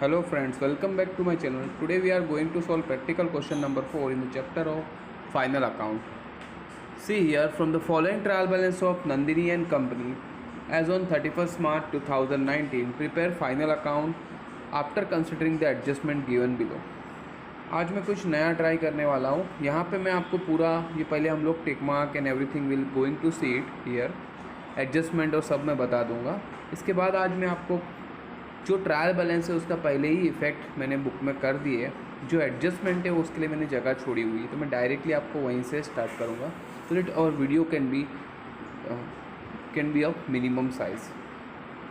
Hello friends, welcome back to my channel. Today we are going to solve practical question number 4 in the chapter of final account. See here, from the following trial balance of Nandini and company as on 31st March 2019, prepare final account after considering the adjustment given below. आज मैं कुछ नया try करने वाला हूँ. यहाँ पे मैं आपको पूरा ये पहले हम लोग tick mark and everything will going to see it here, adjustment और सब मैं बता दूँगा. इसके बाद आज मैं आपको जो ट्रायल बैलेंस है उसका पहले ही इफ़ेक्ट मैंने बुक में कर दिए, जो एडजस्टमेंट है उसके लिए मैंने जगह छोड़ी हुई है, तो मैं डायरेक्टली आपको वहीं से स्टार्ट करूँगा so that our video can be of minimum size,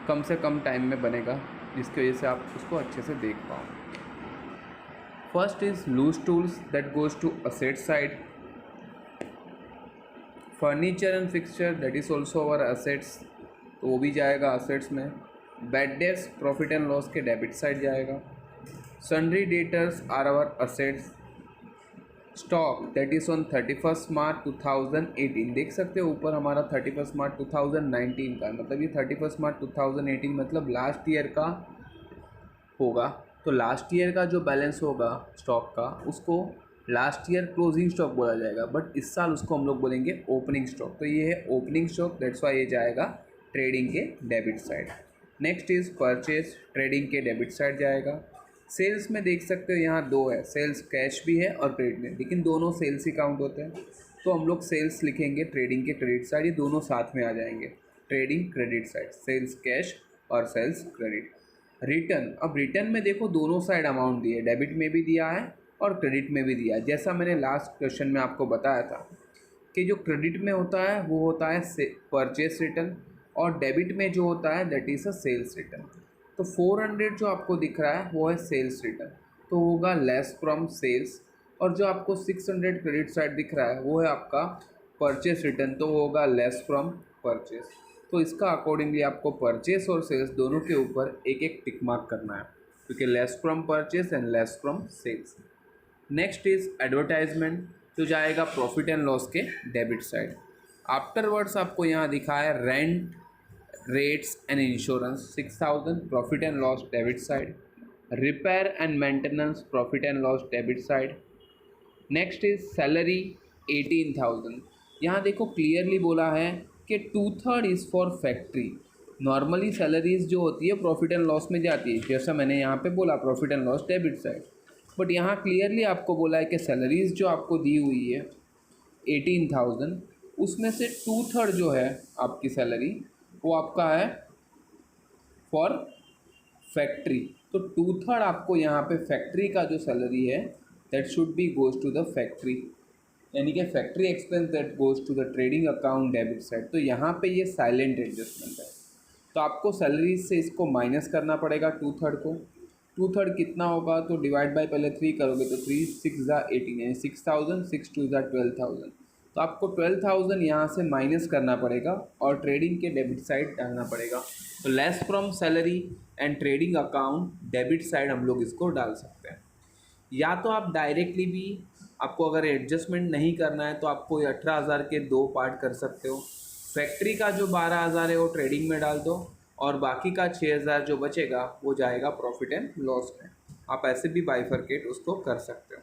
कम से कम टाइम में बनेगा जिसकी वजह से आप उसको अच्छे से देख पाओ. First is loose tools that goes to asset side, furniture and fixture that is also our assets, तो वो भी जाएगा असेट्स में. Bad debts profit and loss के डेबिट साइड जाएगा. Sundry debtors are our assets. Stock that is on 31st March 2018, देख सकते हो ऊपर हमारा 31st मार्च 2019 का, मतलब ये 31st मार्च 2018 मतलब लास्ट ईयर का होगा. तो लास्ट ईयर का जो बैलेंस होगा स्टॉक का उसको लास्ट ईयर क्लोजिंग स्टॉक बोला जाएगा, बट इस साल उसको हम लोग बोलेंगे ओपनिंग स्टॉक. तो ये है ओपनिंग स्टॉक, दैट्स वाई ये जाएगा ट्रेडिंग के debit side. Next is purchase, trading के डेबिट साइड जाएगा. सेल्स में देख सकते हो यहाँ दो है, सेल्स कैश भी है और क्रेडिट में, लेकिन दोनों सेल्स ही काउंट होते हैं, तो हम लोग सेल्स लिखेंगे ट्रेडिंग के क्रेडिट साइड, ये दोनों साथ में आ जाएंगे. Trading credit side, sales cash और सेल्स क्रेडिट. रिटर्न, अब रिटर्न में देखो दोनों साइड अमाउंट दिए, डेबिट में भी दिया है और क्रेडिट में भी दिया है. जैसा मैंने लास्ट क्वेश्चन में आपको बताया था कि जो क्रेडिट में होता है वो होता है परचेस रिटर्न और डेबिट में जो होता है that is a sales return. तो 400 जो आपको दिख रहा है वो है सेल्स रिटर्न, तो होगा लेस फ्रॉम सेल्स, और जो आपको 600 क्रेडिट साइड दिख रहा है वो है आपका परचेस रिटर्न, तो होगा लेस फ्रॉम परचेस. तो इसका अकॉर्डिंगली आपको परचेस और सेल्स दोनों के ऊपर एक एक टिक मार्क करना है, क्योंकि less from purchase and less from sales. Next is advertisement, जो जाएगा प्रॉफिट एंड लॉस के डेबिट साइड. आफ्टरवर्ड्स आपको यहाँ दिखा है rent, rates and insurance 6000 profit and loss debit side. Repair and maintenance profit and loss debit side. Next is salary 18000. यहाँ देखो clearly बोला है कि 2/3 is for factory. Normally salaries जो होती है प्रॉफिट एंड लॉस में जाती है, जैसा मैंने यहाँ पे बोला profit and loss debit side, but यहाँ क्लियरली आपको बोला है कि सैलरीज जो आपको दी हुई है 18000, उसमें से 2/3 जो है आपकी सैलरी वो आपका है फॉर फैक्ट्री. तो 2/3 आपको यहाँ पे फैक्ट्री का जो सैलरी है that should be goes to the factory, यानी कि factory expense that goes to the trading account debit side. तो यहाँ पे ये साइलेंट एडजस्टमेंट है, तो आपको सैलरी से इसको माइनस करना पड़ेगा 2/3 को. 2/3 कितना होगा, तो डिवाइड बाय पहले 3 करोगे तो 3 6 ज़ा 18 यानी 6000, 6 2 ज़ा 12000, तो आपको 12000 यहाँ से माइनस करना पड़ेगा और ट्रेडिंग के डेबिट साइड डालना पड़ेगा. तो less from salary and trading account debit side हम लोग इसको डाल सकते हैं. या तो आप डायरेक्टली भी, आपको अगर एडजस्टमेंट नहीं करना है तो आपको 18000 के दो पार्ट कर सकते हो. फैक्ट्री का जो 12000 है वो ट्रेडिंग में डाल दो और बाकी का 6000 जो बचेगा वो जाएगा प्रॉफिट एंड लॉस में. आप ऐसे भी बाइफरकेट उसको कर सकते हो.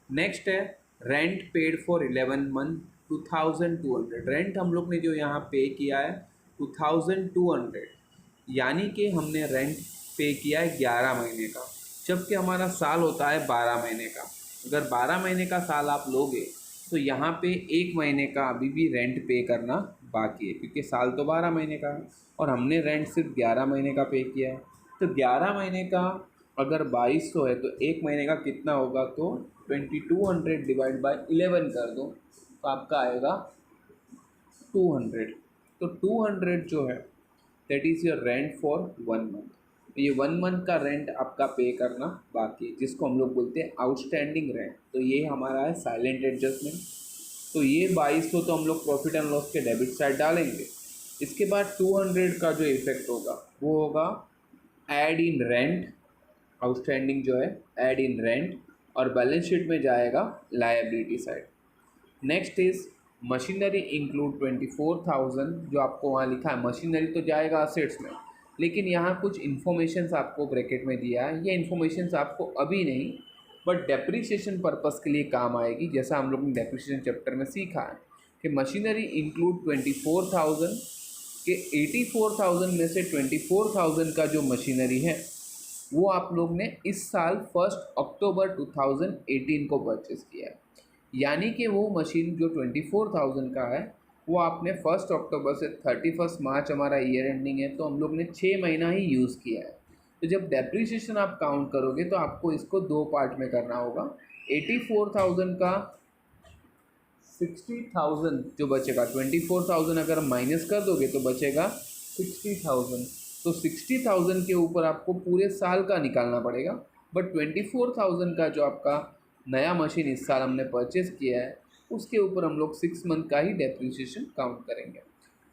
नेक्स्ट है rent paid for 11 month 2200. Rent हम लोग ने जो यहाँ पे किया है 2200, यानी कि हमने रेंट पे किया है 11 महीने का, जबकि हमारा साल होता है 12 महीने का. अगर 12 महीने का साल आप लोगे तो यहाँ पे 1 महीने का अभी भी रेंट पे करना बाकी है, क्योंकि साल तो 12 महीने का है और हमने रेंट सिर्फ 11 महीने का पे किया है. तो 11 महीने का अगर 2200 है तो 1 महीने का कितना होगा, तो 2200 डिवाइड बाय 11 कर दो तो आपका आएगा 200. तो 200 जो है that is your rent for 1 month. तो ये 1 मंथ का रेंट आपका पे करना बाकी है, जिसको हम लोग बोलते हैं आउटस्टैंडिंग रेंट. तो ये हमारा है साइलेंट एडजस्टमेंट. तो ये 2200 तो हम लोग प्रॉफिट एंड लॉस के डेबिट साइड डालेंगे. इसके बाद 200 का जो इफेक्ट होगा वो होगा ऐड इन रेंट, आउटस्टैंडिंग जो है ऐड इन रेंट, और बैलेंस शीट में जाएगा liability side. Next is machinery include 24000, जो आपको वहाँ लिखा है मशीनरी तो जाएगा असेट्स में, लेकिन यहाँ कुछ इन्फॉर्मेशंस आपको ब्रैकेट में दिया है। ये इन्फॉर्मेशंस आपको अभी नहीं बट डेप्रिसिएशन पर्पस के लिए काम आएगी। जैसा हम लोग ने डेप्रिसिएशन चैप्टर में सीखा है कि मशीनरी इंक्लूड 24,000 के 84,000 में से 24,000 का जो मशीनरी है वो आप लोग ने इस साल 1 अक्टूबर 2018 को परचेज़ किया है। यानी कि वो मशीन जो 24,000 का है वो आपने 1 अक्टूबर से 31 मार्च हमारा ईयर एंडिंग है, तो हम लोग ने 6 महीना ही यूज़ किया है। तो जब डेप्रिसिएशन आप काउंट करोगे तो आपको इसको 2 पार्ट में करना होगा। 84,000 का 60,000 जो बचेगा, 24,000 अगर माइनस कर दोगे तो बचेगा 60,000। तो 60,000 के ऊपर आपको पूरे साल का निकालना पड़ेगा। बट 24,000 का जो आपका नया मशीन इस साल हमने परचेज़ किया है उसके ऊपर हम लोग 6 मंथ का ही डेप्रिसिएशन काउंट करेंगे।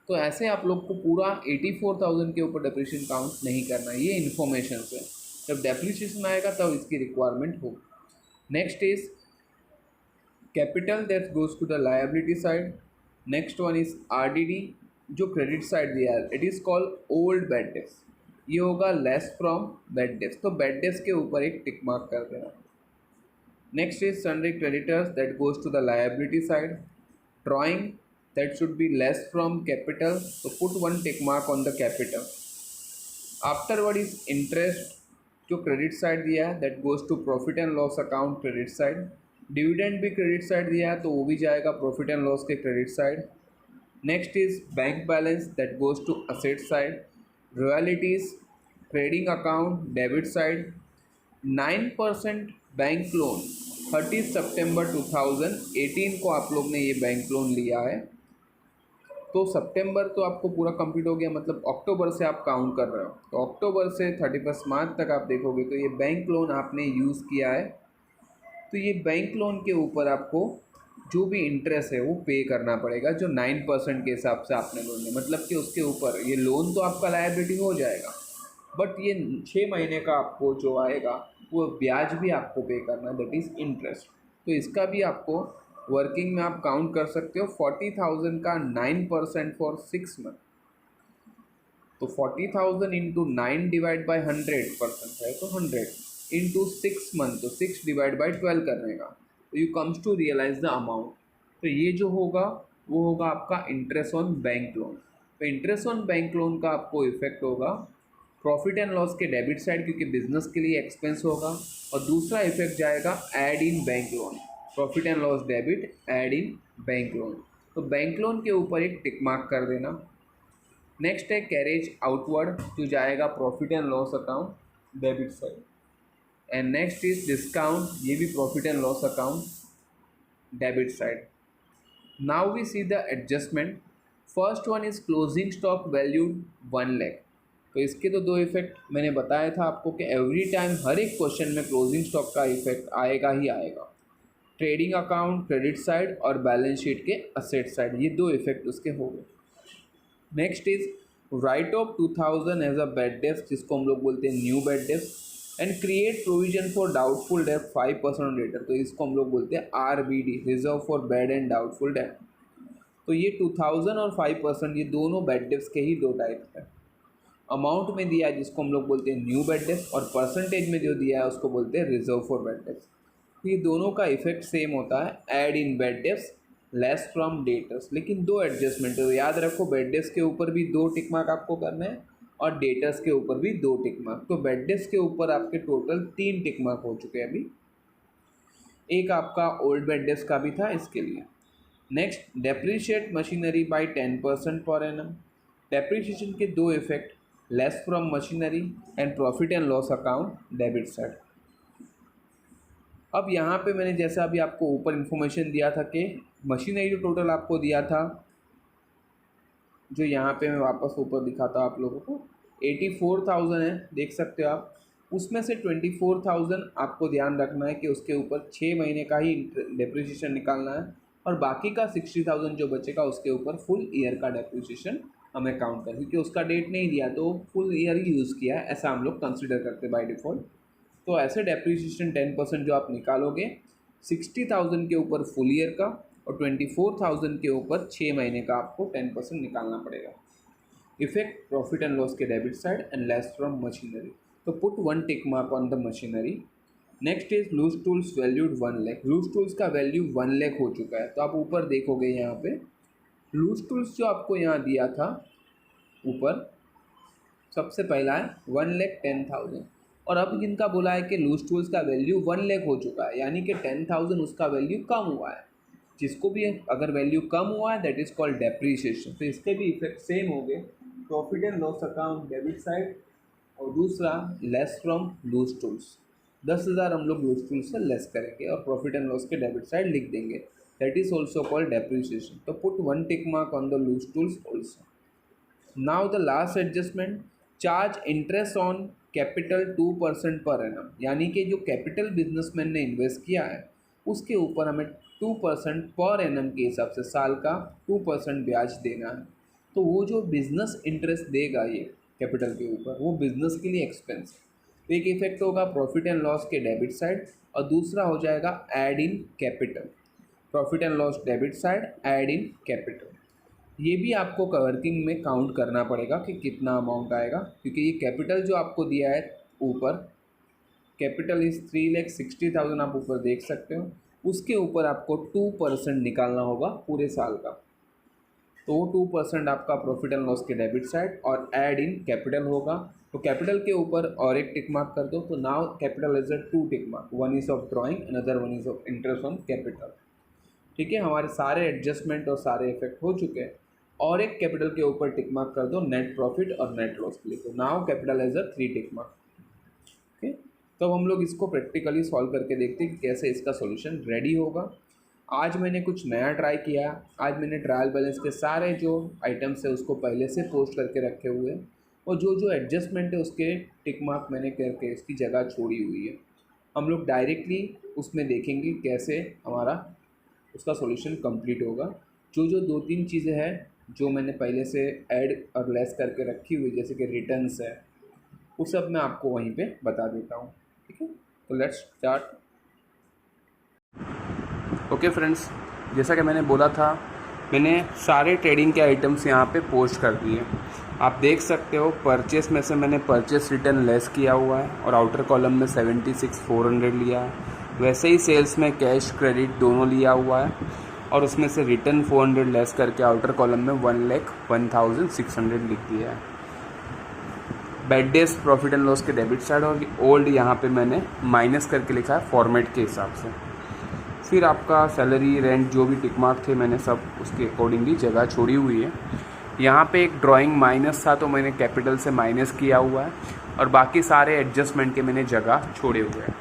तो ऐसे आप लोग को पूरा 84,000 के ऊपर डेप्रिसिएशन काउंट नहीं करना, ये इन्फॉर्मेशन है। जब डेप्रिसिएशन आएगा तब इसकी रिक्वायरमेंट होगी। Next is capital that goes to the liability side. Next one is RDD जो क्रेडिट साइड दिया है, it is called old bad debts. ये होगा लेस फ्रॉम बैड डेट्स, तो बैड डेट्स के ऊपर एक टिक मार्क कर देना। Next is sundry creditors that goes to the liability side. Drawing that should be less from capital, तो put one tick mark on the capital. Afterward is interest जो credit side दिया है that goes to profit and loss account credit side. Dividend भी credit side दिया है तो वो भी जाएगा प्रॉफिट एंड लॉस के credit side. Next is bank balance that goes to asset side. Royalties trading account debit side. 9% bank loan 30 सितंबर 2018 को आप लोग ने ये बैंक लोन लिया है, तो सितंबर तो आपको पूरा कंप्लीट हो गया, मतलब अक्टूबर से आप काउंट कर रहे हो, तो अक्टूबर से 31 मार्च तक आप देखोगे तो ये बैंक लोन आपने यूज़ किया है। तो ये बैंक लोन के ऊपर आपको जो भी इंटरेस्ट है वो पे करना पड़ेगा, जो 9% के हिसाब से आपने लोन लिया, मतलब कि उसके ऊपर ये लोन तो आपका लायबिलिटी हो जाएगा बट ये 6 महीने का आपको जो आएगा वो ब्याज भी आपको पे करना, दैट इज़ इंटरेस्ट। तो इसका भी आपको वर्किंग में आप काउंट कर सकते हो। 40,000 का 9% फॉर 6 मंथ, तो 40,000 इंटू 9 डिवाइड बाई 100% है तो 100 इंटू 6 मंथ, तो 6 डिवाइड बाई 12 करने का, तो you comes to realise the amount. तो ये जो होगा वो होगा आपका इंटरेस्ट ऑन बैंक लोन। तो इंटरेस्ट ऑन बैंक लोन का आपको इफेक्ट होगा प्रॉफिट एंड लॉस के डेबिट साइड, क्योंकि बिजनेस के लिए एक्सपेंस होगा। और दूसरा इफेक्ट जाएगा add in bank loan, profit and loss debit add in bank loan. तो बैंक लोन के ऊपर एक टिक मार्क कर देना। नेक्स्ट है कैरेज आउटवर्ड जो जाएगा profit and loss account debit side. And next is discount, ये भी profit and loss account debit side. Now we see the adjustment. First one is closing stock valued 1 lakh. तो इसके तो दो इफेक्ट मैंने बताया था आपको कि एवरी टाइम हर एक क्वेश्चन में क्लोजिंग स्टॉक का इफेक्ट आएगा ही आएगा। ट्रेडिंग अकाउंट क्रेडिट साइड और बैलेंस शीट के असेट साइड, ये दो इफेक्ट उसके हो गए। Next is write off 2000 as a bad डेब्ट, जिसको हम लोग बोलते हैं न्यू बैड डेब्ट। And create provision for doubtful डेब्ट 5% लेटर, तो इसको हम लोग बोलते हैं RBD, reserve for bad and doubtful डेब्ट। तो ये 2000 और 5% ये दोनों बैड डेब्ट्स के ही दो टाइप्स हैं। अमाउंट में दिया है जिसको हम लोग बोलते हैं न्यू बैड डेब्ट्स, और परसेंटेज में जो दिया है उसको बोलते हैं रिजर्व फॉर बैड डेब्ट्स। तो ये दोनों का इफेक्ट सेम होता है, add in bad debts less from debtors. लेकिन दो एडजस्टमेंट है, तो याद रखो बैड डेब्ट्स के ऊपर भी 2 टिक मार्क आपको करना है और डेटर्स के ऊपर भी 2 टिक मार्क। तो बैड डेब्ट्स के ऊपर आपके टोटल 3 टिक मार्क हो चुके हैं अभी, एक आपका ओल्ड बैड डेब्ट्स का भी था इसके लिए। Next depreciate machinery bye 10% per annum. Depreciation के दो effect, less from machinery and profit and loss account debit side. अब यहाँ पे मैंने जैसा अभी आपको ऊपर इन्फॉर्मेशन दिया था कि मशीनरी जो टोटल आपको दिया था, जो यहाँ पे मैं वापस ऊपर दिखाता हूँ आप लोगों को, 84,000 है, देख सकते हो आप। उसमें से 24,000 आपको ध्यान रखना है कि उसके ऊपर 6 महीने का ही डेप्रिसिएशन निकालना है, और बाकी का 60,000 जो बचेगा उसके ऊपर फुल ईयर का डेप्रिसिएशन हमें काउंट कर, क्योंकि उसका डेट नहीं दिया तो फुल ईयर ही यूज़ किया है, ऐसा हम लोग कंसिडर करते बाय डिफ़ॉल्ट। तो ऐसे डेप्रिसिएशन 10% जो आप निकालोगे 60,000 के ऊपर फुल ईयर का और 24,000 के ऊपर 6 महीने का आपको 10% निकालना पड़ेगा। इफेक्ट प्रॉफिट एंड लॉस के debit side and less from machinery, तो put 1 tick mark on the machinery. Next is loose tools valued 1 lakh, loose tools का वैल्यू 1 लाख हो चुका है। तो आप ऊपर देखोगे यहाँ पे लूज टूल्स जो आपको यहाँ दिया था ऊपर सबसे पहला है 1,10,000, और अब इनका बोला है कि लूज टूल्स का वैल्यू 1 लाख हो चुका है, यानी कि 10,000 उसका वैल्यू कम हुआ है। जिसको भी अगर वैल्यू कम हुआ है दैट इज़ कॉल्ड डेप्रीशिएशन। तो इसके भी इफेक्ट सेम हो गए, profit and loss account debit side, और दूसरा लेस फ्रॉम लूज टूल्स। 10,000 हम लोग लूज टूल्स से लेस करेंगे और प्रॉफिट एंड लॉस के डेबिट साइड लिख देंगे, that is also called depreciation. तो put 1 tick mark on the loose tools also. Now the last adjustment, charge interest on capital 2% per annum, यानी कि जो कैपिटल बिजनेसमैन ने इन्वेस्ट किया है उसके ऊपर हमें 2% पर एनम के हिसाब से साल का 2% ब्याज देना है। तो वो जो बिजनेस इंटरेस्ट देगा ये कैपिटल के ऊपर, वो बिजनेस के लिए एक्सपेंस है। तो एक इफेक्ट होगा प्रॉफिट एंड लॉस के डेबिट साइड, और दूसरा हो जाएगा add in capital, profit and loss debit side add in capital. ये भी आपको वर्किंग में काउंट करना पड़ेगा कि कितना अमाउंट आएगा, क्योंकि ये कैपिटल जो आपको दिया है ऊपर, कैपिटल इज़ 3,60,000 आप ऊपर देख सकते हो, उसके ऊपर आपको 2% निकालना होगा पूरे साल का। तो वो 2% आपका प्रॉफिट एंड लॉस के डेबिट साइड और ऐड इन कैपिटल होगा। तो कैपिटल के ऊपर और एक टिक मार्क कर दो, तो now capital is a 2 tick mark, 1 is of drawing, another 1 is of interest on capital. ठीक है, हमारे सारे एडजस्टमेंट और सारे इफेक्ट हो चुके हैं। और एक कैपिटल के ऊपर टिक मार्क कर दो नेट प्रॉफिट और नेट लॉस के लिए, तो now capital is a 3 tick mark. Okay, तो हम लोग इसको प्रैक्टिकली सॉल्व करके देखते हैं कि कैसे इसका सॉल्यूशन रेडी होगा। आज मैंने कुछ नया ट्राई किया। आज मैंने ट्रायल बैलेंस के सारे जो आइटम्स है उसको पहले से पोस्ट करके रखे हुए हैं, और जो जो एडजस्टमेंट है उसके टिक मार्क मैंने करके इसकी जगह छोड़ी हुई है। हम लोग डायरेक्टली उसमें देखेंगे कैसे हमारा उसका सॉल्यूशन कंप्लीट होगा। जो जो 2-3 चीज़ें हैं जो मैंने पहले से ऐड और लेस करके रखी हुई, जैसे कि रिटर्न्स है, वो सब मैं आपको वहीं पे बता देता हूँ। ठीक है, तो लेट्स स्टार्ट। ओके फ्रेंड्स, जैसा कि मैंने बोला था, मैंने सारे ट्रेडिंग के आइटम्स यहाँ पे पोस्ट कर दिए। आप देख सकते हो परचेस में से मैंने परचेस रिटर्न लेस किया हुआ है और आउटर कॉलम में 76,400 लिया है। वैसे ही सेल्स में कैश क्रेडिट दोनों लिया हुआ है, और उसमें से रिटर्न 400 लेस करके आउटर कॉलम में 1,01,600 लिख दिया है। Bad days profit and loss के डेबिट साइड, और ओल्ड यहाँ पे मैंने माइनस करके लिखा है फॉर्मेट के हिसाब से। फिर आपका सैलरी, रेंट, जो भी टिक मार्क थे मैंने सब उसके अकॉर्डिंगली जगह छोड़ी हुई है। यहाँ पे एक ड्राइंग माइनस था तो मैंने कैपिटल से माइनस किया हुआ है, और बाकी सारे एडजस्टमेंट के मैंने जगह छोड़े हुए हैं।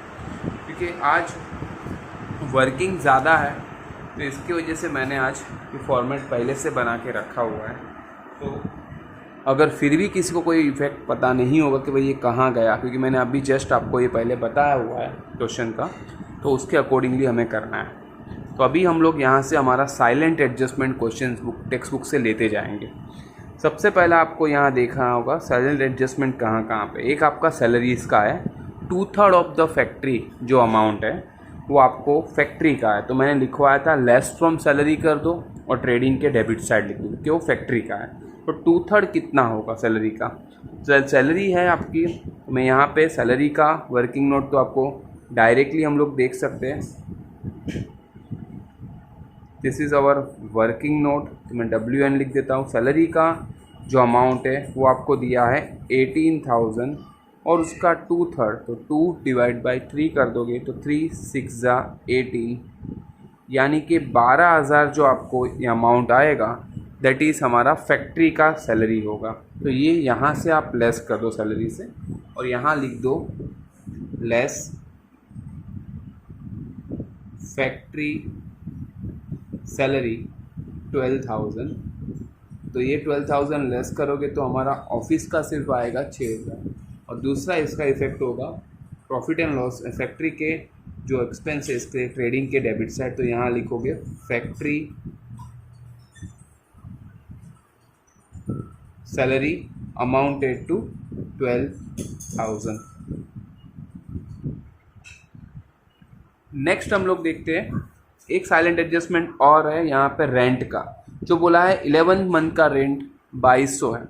क्योंकि आज वर्किंग ज़्यादा है तो इसकी वजह से मैंने आज ये फॉर्मेट पहले से बना के रखा हुआ है। तो अगर फिर भी किसी को कोई इफेक्ट पता नहीं होगा कि भाई ये कहाँ गया, क्योंकि मैंने अभी जस्ट आपको ये पहले बताया हुआ है क्वेश्चन का, तो उसके अकॉर्डिंगली हमें करना है। तो अभी हम लोग यहाँ से हमारा silent adjustment question book text book से लेते जाएंगे। सबसे पहला आपको यहाँ देखना होगा साइलेंट एडजस्टमेंट कहाँ कहाँ पे। एक आपका सैलरीज का है, 2/3 ऑफ द फैक्ट्री जो अमाउंट है वो आपको फैक्ट्री का है, तो मैंने लिखवाया था लेस फ्रॉम सैलरी कर दो और ट्रेडिंग के डेबिट साइड लिख दो कि वो फैक्ट्री का है। तो 2/3 कितना होगा सैलरी का, सैलरी है आपकी, तो मैं यहाँ पे सैलरी का वर्किंग नोट तो आपको डायरेक्टली हम लोग देख सकते हैं। This is our working note, तो मैं WN लिख देता हूँ। सैलरी का जो अमाउंट है वो आपको दिया है 18,000, और उसका 2/3, तो 2/3 कर दोगे तो 3 6 18, यानी कि 12,000 जो आपको ये अमाउंट आएगा दैट इज़ हमारा फैक्ट्री का सैलरी होगा। तो ये यहाँ से आप लेस कर दो सैलरी से, और यहाँ लिख दो लेस फैक्ट्री सैलरी 12,000। तो ये 12,000 लेस करोगे तो हमारा ऑफिस का सिर्फ आएगा 6,000, और दूसरा इसका इफेक्ट होगा प्रॉफिट एंड लॉस फैक्ट्री के जो एक्सपेंस है इसके ट्रेडिंग के डेबिट साइड। तो यहाँ लिखोगे factory salary amounted to 12,000। Next हम लोग देखते हैं एक साइलेंट एडजस्टमेंट और है यहाँ पे रेंट का, जो बोला है 11 मंथ का रेंट 2,200 है।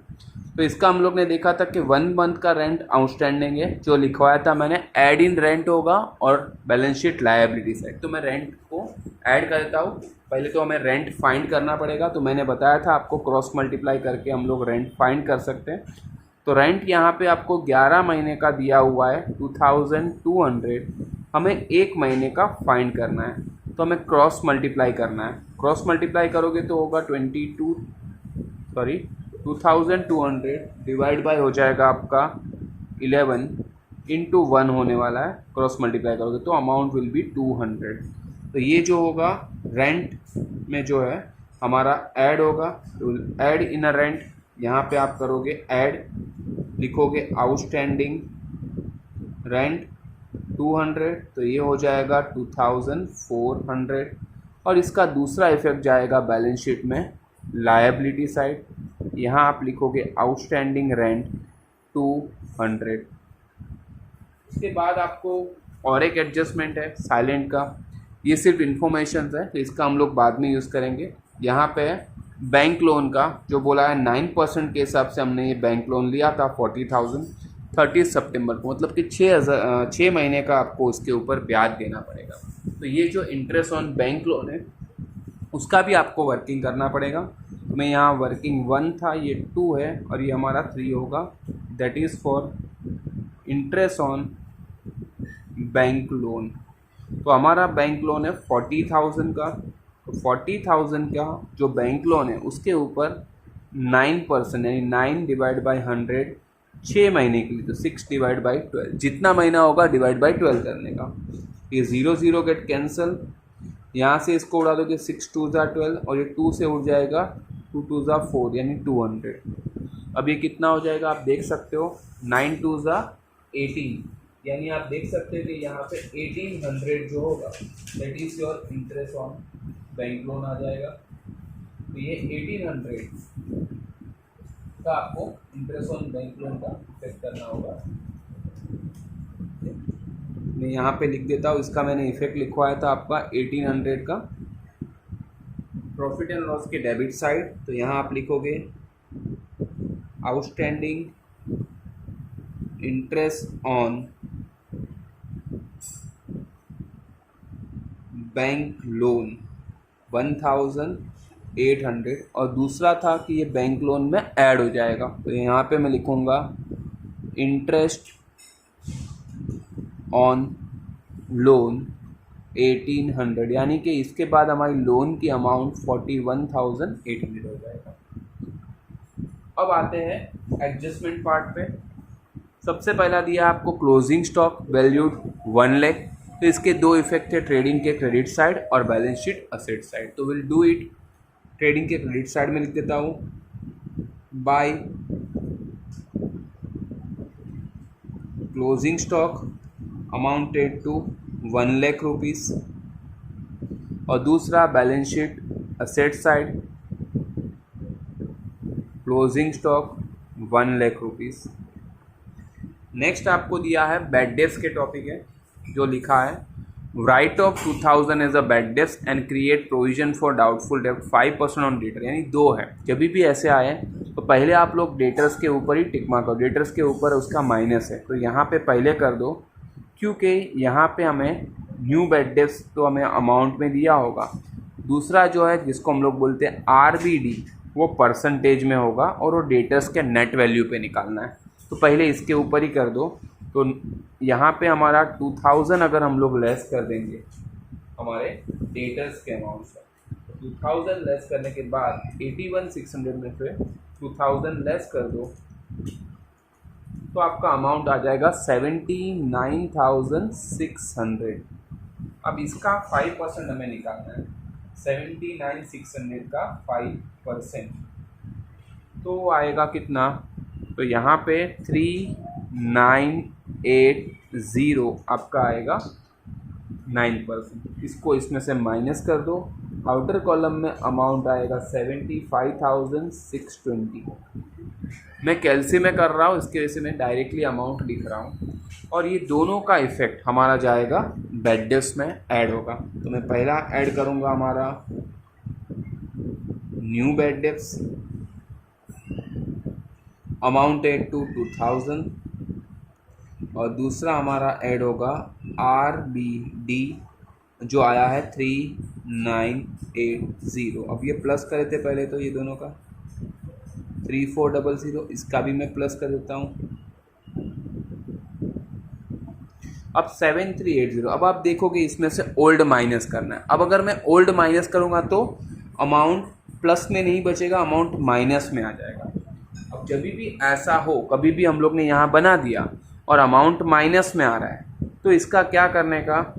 तो इसका हम लोग ने देखा था कि 1 मंथ का रेंट आउटस्टैंडिंग है, जो लिखवाया था मैंने, ऐड इन रेंट होगा और बैलेंस शीट लायबिलिटी साइड। तो मैं रेंट को ऐड कर देता हूँ। पहले तो हमें रेंट फाइंड करना पड़ेगा, तो मैंने बताया था आपको क्रॉस मल्टीप्लाई करके हम लोग रेंट फाइंड कर सकते हैं। तो रेंट यहाँ पे आपको 11 महीने का दिया हुआ है 2200, हमें 1 महीने का फाइंड करना है, तो हमें क्रॉस मल्टीप्लाई करना है। क्रॉस मल्टीप्लाई करोगे तो होगा 2200 डिवाइड बाय हो जाएगा आपका 11 इंटू 1 होने वाला है। क्रॉस मल्टीप्लाई करोगे तो अमाउंट विल बी 200। तो ये जो होगा रेंट में जो है हमारा ऐड होगा, तो ऐड इन अ रेंट, यहाँ पे आप करोगे ऐड, लिखोगे आउटस्टैंडिंग रेंट 200, तो ये हो जाएगा 2400। और इसका दूसरा इफेक्ट जाएगा बैलेंस शीट में लायबिलिटी साइड, यहाँ आप लिखोगे आउटस्टैंडिंग रेंट 200। इसके बाद आपको और एक एडजस्टमेंट है साइलेंट का, ये सिर्फ इन्फॉर्मेशन है, तो इसका हम लोग बाद में यूज़ करेंगे। यहाँ पे बैंक लोन का जो बोला है 9% के हिसाब से हमने ये बैंक लोन लिया था 40,000 30 सितंबर को, मतलब कि 6 महीने का आपको उसके ऊपर ब्याज देना पड़ेगा। तो ये जो इंटरेस्ट ऑन बैंक लोन है उसका भी आपको वर्किंग करना पड़ेगा। तो मैं यहाँ वर्किंग 1 था, ये 2 है और ये हमारा 3 होगा, that is for interest on bank loan. तो हमारा बैंक लोन है 40,000 का, तो 40,000 का जो बैंक लोन है उसके ऊपर 9% यानी 9 डिवाइड बाई 100 6 महीने के लिए, तो 6 डिवाइड बाई 12, जितना महीना होगा डिवाइड बाई 12 करने का। ये 0 गेट कैंसल, यहाँ से इसको उड़ा दोगे 6 2 ज़ा 12 और ये 2 से उड़ जाएगा 2 2 ज़ा 4 यानी 200। अब ये कितना हो जाएगा आप देख सकते हो, 9 2 ज़ा 18, यानी आप देख सकते हो कि यहाँ पे 1800 जो होगा that is your interest on bank loan आ जाएगा। तो ये 1800 का आपको इंटरेस्ट ऑन बैंक लोन का इफेक्ट करना होगा। मैं यहाँ पे लिख देता हूँ, इसका मैंने इफेक्ट लिखवाया था आपका 1800 का प्रॉफिट एंड लॉस के डेबिट साइड। तो यहाँ आप लिखोगे outstanding interest on bank loan 1800, और दूसरा था कि ये बैंक लोन में ऐड हो जाएगा, तो यहाँ पे मैं लिखूँगा इंटरेस्ट ऑन लोन 1800, यानी कि इसके बाद हमारी लोन की अमाउंट 41,800 हो जाएगा। अब आते हैं एडजस्टमेंट पार्ट पे। सबसे पहला दिया आपको क्लोजिंग स्टॉक वैल्यूड 1 लाख, तो इसके दो इफेक्ट है, ट्रेडिंग के क्रेडिट साइड और बैलेंस शीट असेट साइड। तो विल डू इट, ट्रेडिंग के क्रेडिट साइड में लिख देता हूँ by closing stock amounted to 1 lakh rupees, और दूसरा balance sheet asset side closing stock 1 lakh rupees. Next आपको दिया है बैड डेब्ट्स के टॉपिक है, जो लिखा है write off 2000 as a bad debts and create provision for doubtful डेब्ट 5% ऑन डेटर, यानी 2 है। जब भी ऐसे आए तो पहले आप लोग डेटर्स के ऊपर ही टिक मार्क करो, डेटर्स के ऊपर उसका माइनस है तो यहाँ पे पहले कर दो, क्योंकि यहाँ पे हमें न्यू बैड डेब्ट्स तो हमें अमाउंट में दिया होगा, दूसरा जो है जिसको हम लोग बोलते हैं RBD वो परसेंटेज में होगा और वो डेटर्स के नेट वैल्यू पे निकालना है, तो पहले इसके ऊपर ही कर दो। तो यहाँ पे हमारा 2000 अगर हम लोग लेस कर देंगे हमारे डेटर्स के अमाउंट से, तो 2000 लेस करने के बाद 81,600 में से 2000 लेस कर दो तो आपका अमाउंट आ जाएगा 79,600। अब इसका 5% हमें निकालना है, 79,600 का 5% तो आएगा कितना, तो यहाँ पे 3980 आपका आएगा 9%। इसको इसमें से माइनस कर दो, आउटर कॉलम में अमाउंट आएगा 75,620। मैं कैलसी में कर रहा हूँ, इसके वजह से मैं डायरेक्टली अमाउंट लिख रहा हूँ, और ये दोनों का इफेक्ट हमारा जाएगा बैड डेब्ट्स में ऐड होगा। तो मैं पहला ऐड करूँगा हमारा new bad debts amounted to 2000, और दूसरा हमारा ऐड होगा RBD जो आया है 3980। अब ये प्लस करे थे पहले तो ये दोनों का 3400, इसका भी मैं प्लस कर देता हूँ। अब 7380, अब आप देखोगे इसमें से ओल्ड माइनस करना है। अब अगर मैं ओल्ड माइनस करूँगा तो अमाउंट प्लस में नहीं बचेगा, अमाउंट माइनस में आ जाएगा। अब जब भी ऐसा हो, कभी भी हम लोग ने यहाँ बना दिया और अमाउंट माइनस में आ रहा है, तो इसका क्या करने का,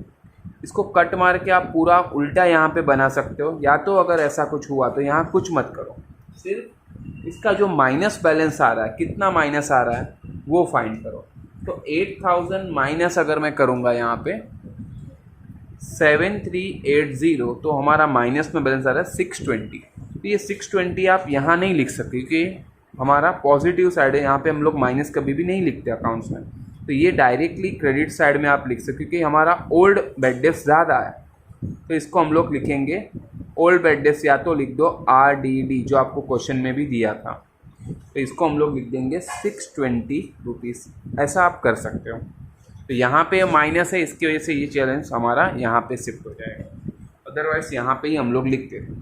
इसको कट मार के आप पूरा उल्टा यहाँ पे बना सकते हो। या तो अगर ऐसा कुछ हुआ तो यहाँ कुछ मत करो, सिर्फ इसका जो माइनस बैलेंस आ रहा है, कितना माइनस आ रहा है वो फाइंड करो। तो 8000 माइनस अगर मैं करूँगा यहाँ पे 7380, तो हमारा माइनस में बैलेंस आ रहा है 620। तो ये 620 आप यहाँ नहीं लिख सकते क्योंकि हमारा पॉजिटिव साइड है, यहाँ पे हम लोग माइनस कभी भी नहीं लिखते अकाउंट्स में। तो ये डायरेक्टली क्रेडिट साइड में आप लिख सकते क्योंकि हमारा ओल्ड बैड डेट्स ज़्यादा है, तो इसको हम लोग लिखेंगे ओल्ड बैड डेट्स, या तो लिख दो RDD जो आपको क्वेश्चन में भी दिया था, तो इसको हम लोग लिख देंगे 620 रुपीज़। ऐसा आप कर सकते हो। तो यहाँ पे माइनस है, इसकी वजह से ये चैलेंज हमारा यहाँ पे शिफ्ट हो जाएगा, अदरवाइज यहाँ पे ही हम लोग लिखते थे।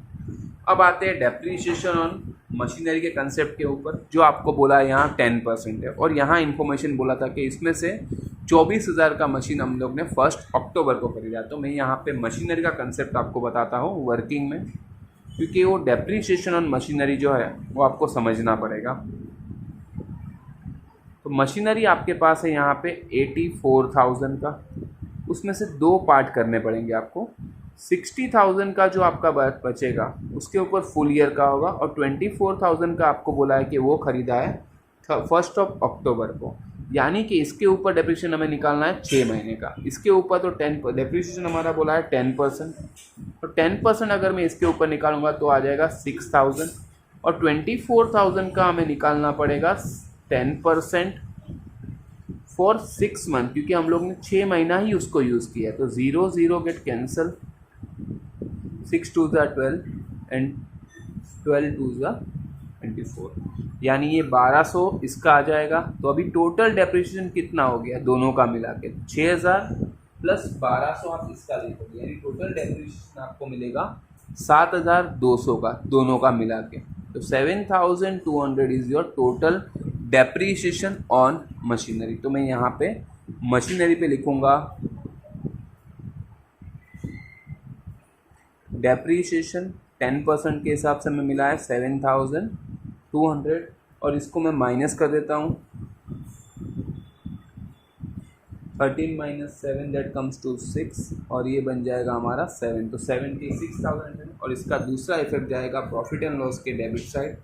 अब आते हैं डेप्रीशिएशन ऑन मशीनरी के कंसेप्ट के ऊपर, जो आपको बोला है यहाँ 10% है, और यहाँ इन्फॉर्मेशन बोला था कि इसमें से 24,000 का मशीन हम लोग ने 1 अक्टूबर को खरीदा। तो मैं यहाँ पे मशीनरी का कंसेप्ट आपको बताता हूँ वर्किंग में, क्योंकि वो डेप्रीशिएशन ऑन मशीनरी जो है वो आपको समझना पड़ेगा। तो मशीनरी आपके पास है यहाँ पे 84,000 का, उसमें से दो पार्ट करने पड़ेंगे आपको। 60,000 का जो आपका बचेगा उसके ऊपर फुल ईयर का होगा, और 24,000 का आपको बोला है कि वो ख़रीदा है 1 अक्टूबर को, यानी कि इसके ऊपर डेप्रिसिएशन हमें निकालना है 6 महीने का। इसके ऊपर तो 10 डेप्रिसिएशन हमारा बोला है 10%, और 10% अगर मैं इसके ऊपर निकालूंगा तो आ जाएगा 6,000, और 24,000 का हमें निकालना पड़ेगा 10% फॉर 6 मंथ, क्योंकि हम लोग ने 6 महीना ही उसको यूज़ किया है। तो 0 0 गेट कैंसल, 6 2 12 एंड 12 2 24, यानी ये 1200 इसका आ जाएगा। तो अभी टोटल डेप्रिसिएशन कितना हो गया दोनों का मिला के, 6,000 प्लस 1200 आप इसका देखोगे, यानी टोटल डेप्रिसिएशन आपको मिलेगा 7,200 का दोनों का मिला के। तो 7,200 is your total depreciation on machinery. तो मैं यहाँ पे मशीनरी पे लिखूँगा डेप्रीशिएशन 10% के हिसाब से हमें मिला है 7,200, और इसको मैं माइनस कर देता हूँ 13 - 7 दैट कम्स टू 6, और ये बन जाएगा हमारा 7, तो 76,000 है। और इसका दूसरा इफेक्ट जाएगा प्रॉफिट एंड लॉस के डेबिट साइड,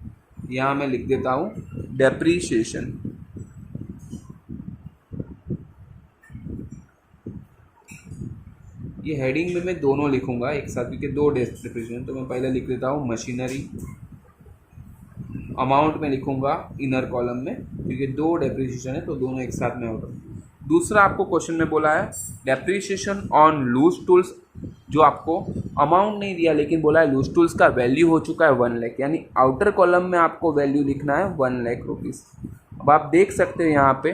यहाँ मैं लिख देता हूँ डेप्रीशिएशन। ये हेडिंग में मैं दोनों लिखूंगा एक साथ क्योंकि दो डेप्रीशिएशन, तो मैं पहले लिख देता हूँ मशीनरी, अमाउंट में लिखूंगा इनर कॉलम में क्योंकि दो डेप्रीशिएशन है तो दोनों एक साथ में होगा। दूसरा आपको क्वेश्चन में बोला है डेप्रीशिएशन ऑन लूज टूल्स, जो आपको अमाउंट नहीं दिया लेकिन बोला है लूज टूल्स का वैल्यू हो चुका है 1 लाख, यानी आउटर कॉलम में आपको वैल्यू लिखना है 1 लाख रुपीज़। अब आप देख सकते हो यहाँ पे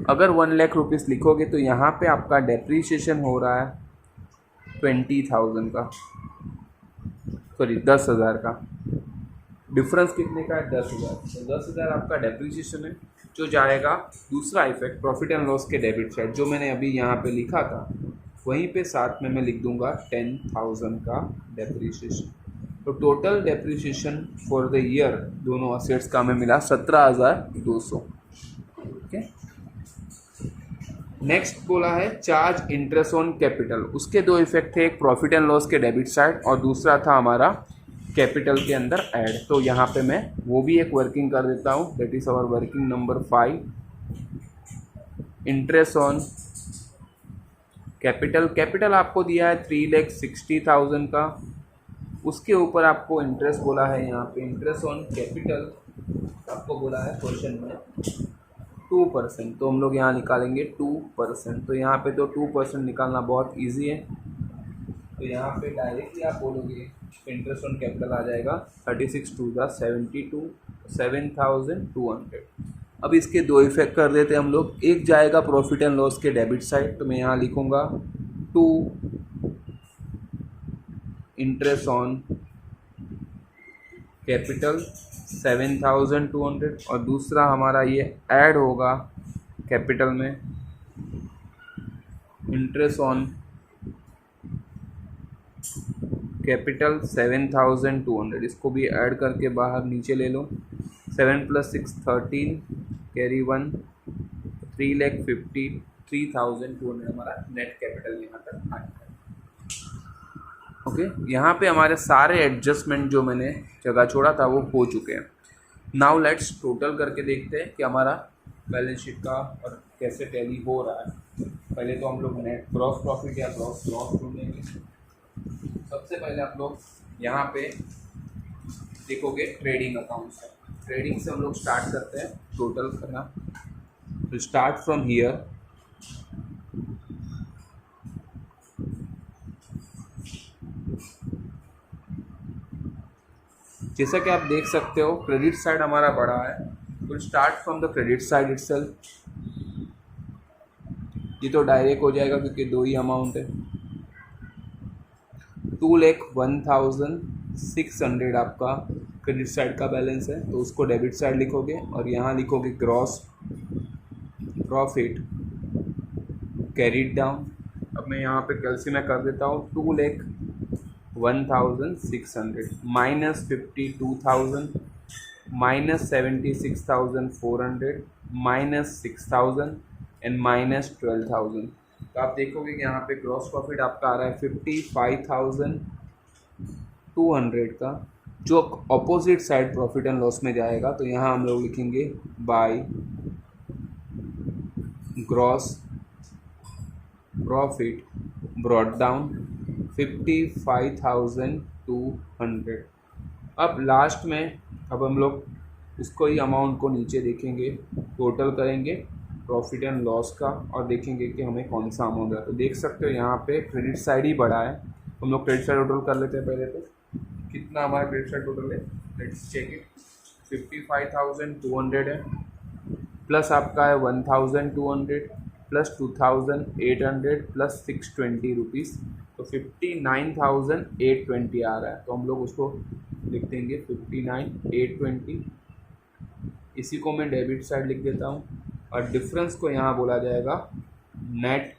अगर 1 लाख रुपीज़ लिखोगे तो यहाँ पे आपका डेप्रीशिएशन हो रहा है 20,000 का, सॉरी 10,000 का। डिफरेंस कितने का है? 10,000। तो 10,000 आपका डेप्रीशिएशन है जो जाएगा। दूसरा इफेक्ट प्रॉफिट एंड लॉस के डेबिट साइड, जो मैंने अभी यहाँ पे लिखा था वहीं पे साथ में मैं लिख दूंगा 10,000 का डेप्रीशिएशन। तो total depreciation for the year दोनों असेट्स का हमें मिला 17,200। ओके, नेक्स्ट बोला है चार्ज इंटरेस्ट ऑन कैपिटल। उसके दो इफेक्ट थे, एक प्रॉफिट एंड लॉस के डेबिट साइड और दूसरा था हमारा कैपिटल के अंदर ऐड। तो यहाँ पे मैं वो भी एक वर्किंग कर देता हूँ, that is our working number 5, interest on capital. Capital आपको दिया है 3,60,000 का, उसके ऊपर आपको इंटरेस्ट बोला है यहाँ पे इंटरेस्ट ऑन कैपिटल आपको बोला है क्वेश्चन में 2%। तो हम लोग यहाँ निकालेंगे 2%। तो यहाँ पे तो 2% निकालना बहुत इजी है। तो यहाँ पे डायरेक्टली आप बोलोगे इंटरेस्ट ऑन कैपिटल आ जाएगा 36 2 72 7,200। अब इसके दो इफेक्ट कर देते हैं हम लोग। एक जाएगा प्रॉफिट एंड लॉस के डेबिट साइड, तो मैं यहाँ लिखूँगा टू इंटरेस्ट ऑन कैपिटल 7,200, और दूसरा हमारा ये ऐड होगा कैपिटल में इंटरेस्ट ऑन कैपिटल 7,200। इसको भी ऐड करके बाहर नीचे ले लो। 7 + 6 13, कैरी 1, 3,53,200 हमारा नेट कैपिटल यहाँ तक आएगा। ओके, यहाँ पे हमारे सारे एडजस्टमेंट जो मैंने जगह छोड़ा था वो हो चुके हैं। नाउ लेट्स टोटल करके देखते हैं कि हमारा बैलेंस शीट का और कैसे टैली हो रहा है। पहले तो हम लोग नेट ग्रॉस प्रॉफिट या ग्रॉस लॉस ढूंढेंगे। सबसे पहले आप लोग यहाँ पे देखोगे ट्रेडिंग अकाउंट से। ट्रेडिंग से हम लोग स्टार्ट करते हैं टोटल करना। तो स्टार्ट फ्रॉम हियर, जैसा कि आप देख सकते हो क्रेडिट साइड हमारा बड़ा है। तो start from the credit side itself. ये तो डायरेक्ट हो जाएगा क्योंकि दो ही अमाउंट है। 2,01,600 आपका क्रेडिट साइड का बैलेंस है, तो उसको डेबिट साइड लिखोगे और यहाँ लिखोगे ग्रॉस प्रॉफिट कैरीड डाउन। अब मैं यहाँ पे कैलसी में कर देता हूँ 2,01,600 minus 52,000 minus 76,400 minus 6,000 and minus 12,000। तो आप देखोगे कि यहाँ पे ग्रॉस प्रॉफिट आपका आ रहा है 55,200 का, जो opposite side profit and loss में जाएगा। तो यहाँ हम लोग लिखेंगे by gross profit brought down 55,200। अब लास्ट में अब हम लोग उसको ही अमाउंट को नीचे देखेंगे, टोटल करेंगे प्रॉफिट एंड लॉस का और देखेंगे कि हमें कौन सा अमाउंट है। तो देख सकते हो यहाँ पे क्रेडिट साइड ही बढ़ा है। हम लोग क्रेडिट साइड टोटल कर लेते हैं पहले। तो कितना हमारा क्रेडिट साइड टोटल है, लेट्स चेक इट। 55,200 है, प्लस आपका है 1,200 प्लस 2,800 प्लस 620 रुपीज़, तो 59,820 आ रहा है। तो हम लोग उसको लिख देंगे 59,820। इसी को मैं डेबिट साइड लिख देता हूँ और डिफरेंस को यहाँ बोला जाएगा net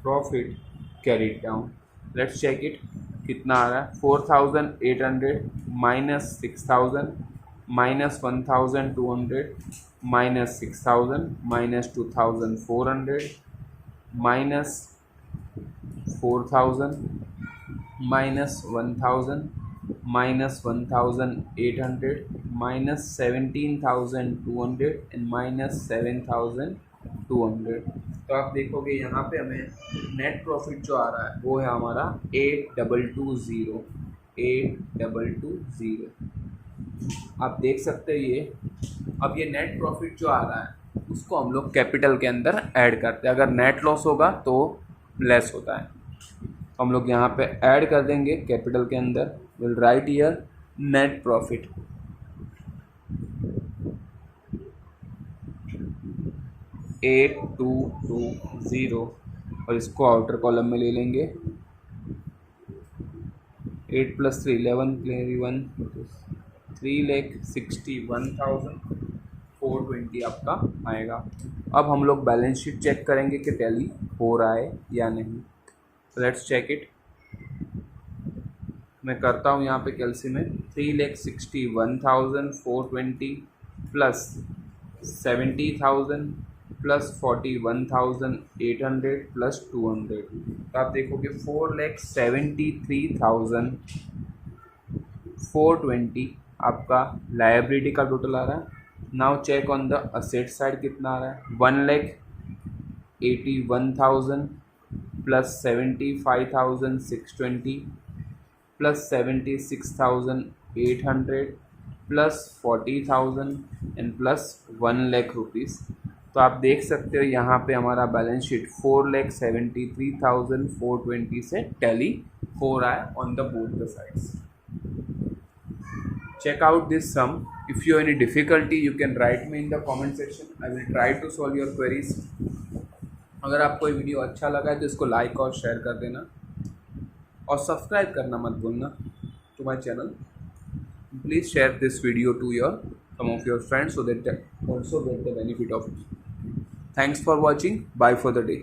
profit carried down. Let's check it, कितना आ रहा है 4,800 minus 6,000 minus 1,200 minus 6,000 minus 2,400 minus 4,000 minus 1,000 minus 1,800 minus 17,200 and minus 7,200। तो आप देखोगे यहाँ पे हमें नेट प्रॉफिट जो आ रहा है वो है हमारा 8,220। आप देख सकते हैं ये। अब ये नेट प्रॉफिट जो आ रहा है उसको हम लोग कैपिटल के अंदर ऐड करते हैं। अगर नेट लॉस होगा तो लेस होता है, तो हम लोग यहाँ पे ऐड कर देंगे कैपिटल के अंदर। Will write here net profit $8,220 और इसको आउटर कॉलम में ले लेंगे। 8 + 3 11 1 3,61,420 आपका आएगा। अब हम लोग बैलेंस शीट चेक करेंगे कि टैली हो रहा है या नहीं। Let's check it. मैं करता हूँ यहाँ पे कैलसी में 3,61,420 प्लस 70,000 प्लस 41,800 प्लस 200। तो आप देखोगे 4,73,420 आपका लायबिलिटी का टोटल आ रहा है। Now check on the asset side कितना आ रहा है, 1,81,000 plus 75,620 plus 76,800 plus 40,000 and plus 1,00,000 rupees. तो आप देख सकते हो यहाँ पे हमारा बैलेंस शीट 4,73,420 से टैली हो रहा है on the both the sides. check out this sum. If you have any difficulty you can write me in the comment section. I will try to solve your queries. अगर आपको ये video अच्छा लगा है तो इसको लाइक और share कर देना और सब्सक्राइब करना मत भूलना to my channel. Please share this video to some of your friends so that they also get the benefit of it. Thanks for watching. Bye for the day.